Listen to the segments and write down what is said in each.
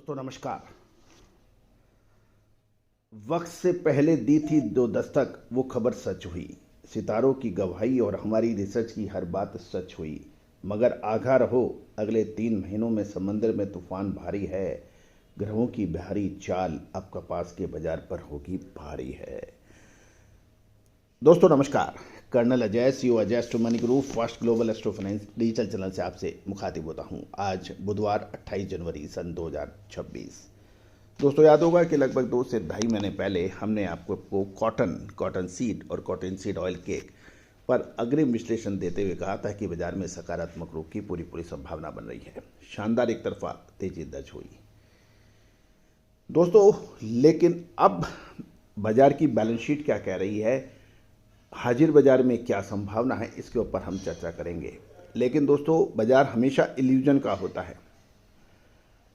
दोस्तों नमस्कार। वक्त से पहले दी थी दो दस्तक, वो खबर सच हुई। सितारों की गवाही और हमारी रिसर्च की हर बात सच हुई। मगर आगाह रहो, अगले 3 महीनों में समंदर में तूफान भारी है। ग्रहों की बहारी चाल अब कपास के बाजार पर होगी भारी है। दोस्तों नमस्कार। Colonel Ajay, CEO Ajay astro money group first global astro finance digital channel से आपसे मुखातिब होता हूं। आज बुधवार 28 जनवरी सन 2026। दोस्तों याद होगा कि लगभग 2 से 2.5 महीने पहले हमने आपको कॉटन सीड और कॉटन सीड ऑयल केक पर अग्रिम विश्लेषण देते हुए कहा था कि बाजार में सकारात्मक रुख की पूरी संभावना बन रही है। शानदार एक तरफा तेजी दर्ज हुई दोस्तों, लेकिन अब बाजार की बैलेंस शीट क्या कह रही है, हाजिर बाजार में क्या संभावना है, इसके ऊपर हम चर्चा करेंगे। लेकिन दोस्तों बाजार हमेशा इल्यूजन का होता है,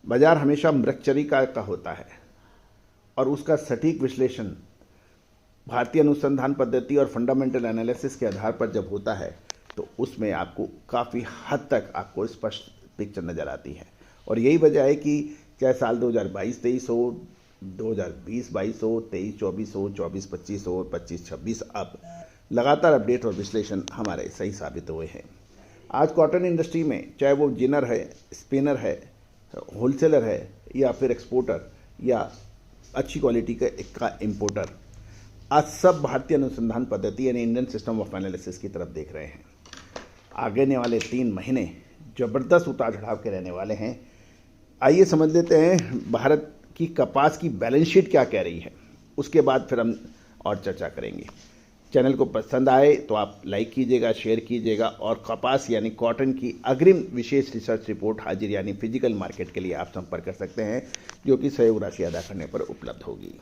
बाजार हमेशा मृगचरिका का होता है और उसका सटीक विश्लेषण भारतीय अनुसंधान पद्धति और फंडामेंटल एनालिसिस के आधार पर जब होता है तो उसमें आपको काफ़ी हद तक आपको स्पष्ट पिक्चर नज़र आती है। और यही वजह है कि चाहे साल 2022-23 हो, 2020-22 हो, 23-24 हो, 24-25 हो, 25-26, अब लगातार अपडेट और विश्लेषण हमारे सही साबित हुए हैं। आज कॉटन इंडस्ट्री में चाहे वो जिनर है, स्पिनर है, होलसेलर है या फिर एक्सपोर्टर या अच्छी क्वालिटी का इंपोर्टर, आज सब भारतीय अनुसंधान पद्धति यानी इंडियन सिस्टम ऑफ एनालिसिस की तरफ देख रहे हैं। आगे वाले 3 महीने ज़बरदस्त उतार चढ़ाव के रहने वाले हैं। आइए समझ लेते हैं भारत की कपास की बैलेंस शीट क्या कह रही है, उसके बाद फिर हम और चर्चा करेंगे। चैनल को पसंद आए तो आप लाइक कीजिएगा, शेयर कीजिएगा और कपास यानी कॉटन की अग्रिम विशेष रिसर्च रिपोर्ट हाजिर यानी फिजिकल मार्केट के लिए आप संपर्क कर सकते हैं, जो कि सहयोग राशि अदा करने पर उपलब्ध होगी।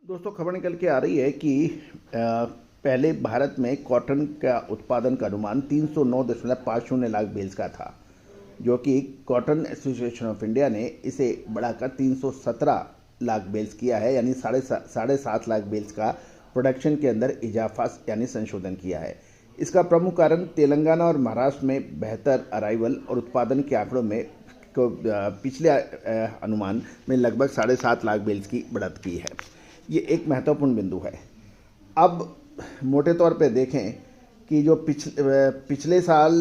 दोस्तों खबर निकल के आ रही है कि पहले भारत में कॉटन का उत्पादन का अनुमान 309.50 लाख बेल्स का था, जो कि कॉटन एसोसिएशन ऑफ इंडिया ने इसे बढ़ाकर 317 लाख बेल्स किया है, यानी 7.5 लाख बेल्स का प्रोडक्शन के अंदर इजाफा यानी संशोधन किया है। इसका प्रमुख कारण तेलंगाना और महाराष्ट्र में बेहतर अराइवल और उत्पादन के आंकड़ों में पिछले अनुमान में लगभग 7.5 लाख बेल्स की बढ़त की है। ये एक महत्वपूर्ण बिंदु है। अब मोटे तौर पे देखें कि जो पिछले साल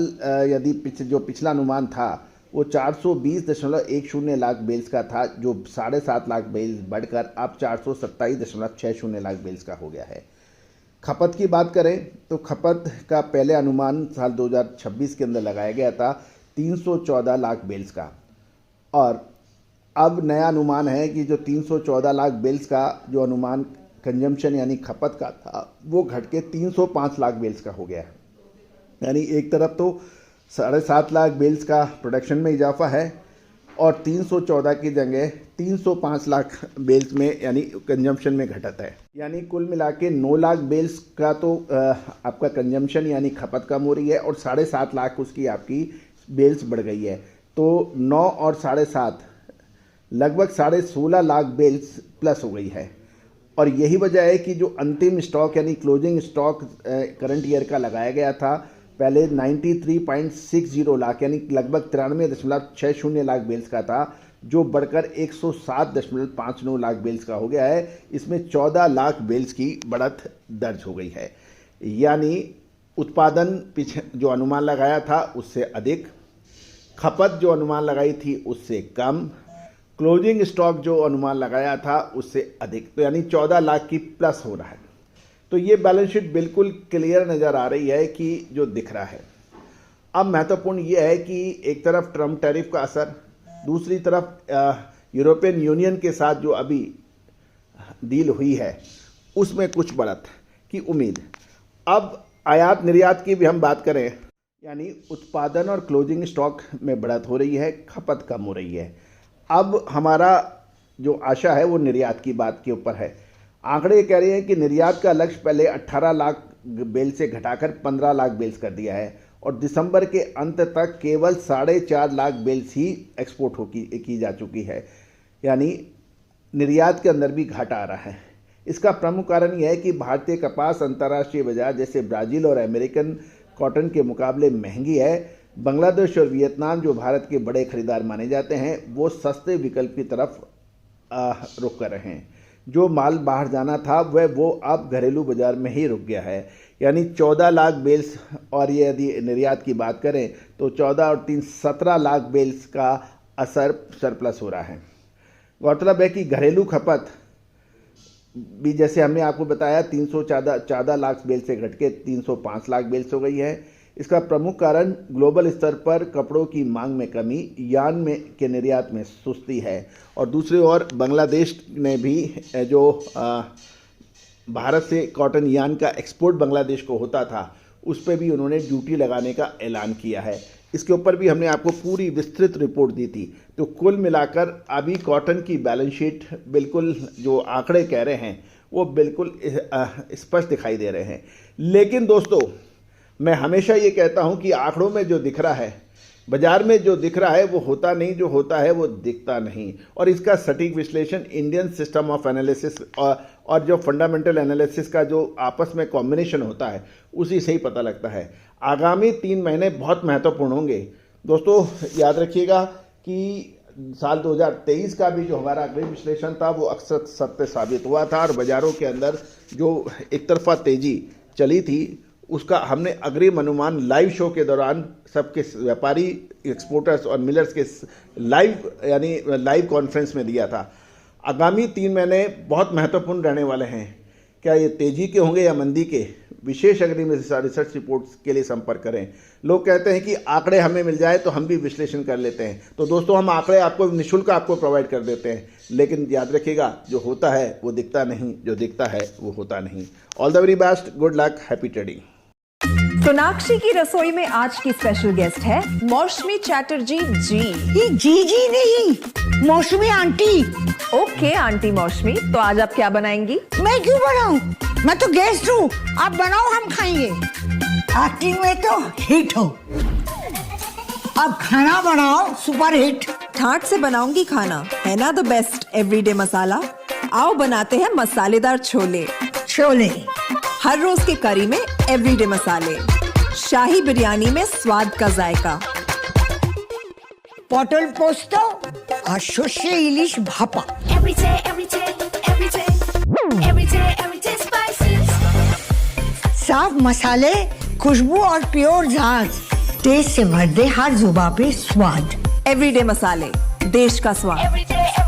यदि जो पिछला अनुमान था वो 420.10 लाख बेल्स का था, जो 7.5 लाख बेल्स बढ़कर अब 427.60 लाख बेल्स का हो गया है। खपत की बात करें तो खपत का पहले अनुमान साल 2026 के अंदर लगाया गया था 314 लाख बेल्स का, और अब नया अनुमान है कि जो 314 लाख बेल्स का जो अनुमान कंजम्पशन यानी खपत का था वो घट के 305 लाख बेल्स का हो गया है। यानी एक तरफ तो 7.5 लाख बेल्स का प्रोडक्शन में इजाफा है और 314 की जगह 305 लाख बेल्स में यानी कंजम्पशन में घटत है। यानी कुल मिला के 9 लाख बेल्स का तो आपका कंजम्पशन यानी खपत कम हो रही है और 7.5 लाख उसकी आपकी बेल्स बढ़ गई है। तो 9 और 7.5 लगभग 16.5 लाख बेल्स प्लस हो गई है। और यही वजह है कि जो अंतिम स्टॉक यानी क्लोजिंग स्टॉक करंट ईयर का लगाया गया था, पहले 93.60 लाख यानी लगभग 93.60 लाख बेल्स का था, जो बढ़कर 107.59 लाख बेल्स का हो गया है। इसमें 14 लाख बेल्स की बढ़त दर्ज हो गई है। यानी उत्पादन पीछे जो अनुमान लगाया था उससे अधिक, खपत जो अनुमान लगाई थी उससे कम, क्लोजिंग स्टॉक जो अनुमान लगाया था उससे अधिक, तो यानी 14 लाख की प्लस हो रहा है। तो ये बैलेंस शीट बिल्कुल क्लियर नज़र आ रही है कि जो दिख रहा है। अब महत्वपूर्ण ये है कि एक तरफ ट्रम्प टैरिफ का असर, दूसरी तरफ यूरोपियन यूनियन के साथ जो अभी डील हुई है उसमें कुछ बढ़त की उम्मीद। अब आयात निर्यात की भी हम बात करें, यानी उत्पादन और क्लोजिंग स्टॉक में बढ़त हो रही है, खपत कम हो रही है। अब हमारा जो आशा है वो निर्यात की बात के ऊपर है। आंकड़े कह रहे हैं कि निर्यात का लक्ष्य पहले 18 लाख बेल से घटाकर 15 लाख बेल्स कर दिया है और दिसंबर के अंत तक केवल 4.5 लाख बेल्स ही एक्सपोर्ट की जा चुकी है। यानी निर्यात के अंदर भी घाटा आ रहा है। इसका प्रमुख कारण यह है कि भारतीय कपास अंतर्राष्ट्रीय बाजार जैसे ब्राज़ील और अमेरिकन कॉटन के मुकाबले महंगी है, बांग्लादेश और वियतनाम जो भारत के बड़े खरीदार माने जाते हैं वो सस्ते विकल्प की तरफ रुख कर रहे हैं। जो माल बाहर जाना था वो अब घरेलू बाजार में ही रुक गया है। यानी 14 लाख बेल्स, और ये यदि निर्यात की बात करें तो 14 और 3 17 लाख बेल्स का असर सरप्लस हो रहा है। गौरतलब है कि घरेलू खपत भी जैसे हमने आपको बताया 314 लाख बेल से घट के 305 लाख बेल्स हो गई है। इसका प्रमुख कारण ग्लोबल स्तर पर कपड़ों की मांग में कमी, यान में के निर्यात में सुस्ती है। और दूसरी ओर बांग्लादेश ने भी जो भारत से कॉटन यान का एक्सपोर्ट बांग्लादेश को होता था उस पर भी उन्होंने ड्यूटी लगाने का ऐलान किया है। इसके ऊपर भी हमने आपको पूरी विस्तृत रिपोर्ट दी थी। तो कुल मिलाकर अभी कॉटन की बैलेंस शीट बिल्कुल जो आंकड़े कह रहे हैं वो बिल्कुल स्पष्ट दिखाई दे रहे हैं। लेकिन दोस्तों, मैं हमेशा ये कहता हूं कि आंकड़ों में जो दिख रहा है, बाजार में जो दिख रहा है वो होता नहीं, जो होता है वो दिखता नहीं। और इसका सटीक विश्लेषण इंडियन सिस्टम ऑफ एनालिसिस और जो फंडामेंटल एनालिसिस का जो आपस में कॉम्बिनेशन होता है उसी से ही पता लगता है। आगामी 3 महीने बहुत महत्वपूर्ण होंगे दोस्तों। याद रखिएगा कि साल 2023 का भी जो हमारा अग्रिम विश्लेषण था वो अक्सर सत्य साबित हुआ था, और बाजारों के अंदर जो एक तरफा तेजी चली थी उसका हमने अग्रिम अनुमान लाइव शो के दौरान सबके व्यापारी, एक्सपोर्टर्स और मिलर्स के लाइव कॉन्फ्रेंस में दिया था। आगामी 3 महीने बहुत महत्वपूर्ण रहने वाले हैं। क्या ये तेजी के होंगे या मंदी के? विशेष अग्रिम रिसर्च रिपोर्ट्स के लिए संपर्क करें। लोग कहते हैं कि आंकड़े हमें मिल जाए तो हम भी विश्लेषण कर लेते हैं। तो दोस्तों, हम आंकड़े आपको निःशुल्क आपको प्रोवाइड कर देते हैं, लेकिन याद रखिएगा जो होता है वो दिखता नहीं, जो दिखता है वो होता नहीं। All the very best, good luck, happy trading. Sonakshi की रसोई में आज की स्पेशल गेस्ट है मौसमी चैटर्जी जी। ये जी नहीं, मौसमी आंटी। ओके आंटी मौसमी, तो आज आप क्या बनाएंगी? मैं क्यों बनाऊं? मैं तो गेस्ट हूँ, आप बनाओ, हम खाएंगे। एक्टिंग में तो हिट हो, अब खाना बनाओ सुपर हिट। ठाट से बनाऊंगी खाना, है ना द बेस्ट एवरीडे मसाला। आओ बनाते हैं मसालेदार छोले। छोले हर रोज के करी में एवरीडे मसाले, शाही बिरयानी में स्वाद का जायका। पटल पोस्तो और शोषे इलिश भापा। साफ मसाले, खुशबू और प्योर झांझ, टेस्ट से भर दे हर जुबान पे स्वाद। एवरीडे मसाले, देश का स्वाद।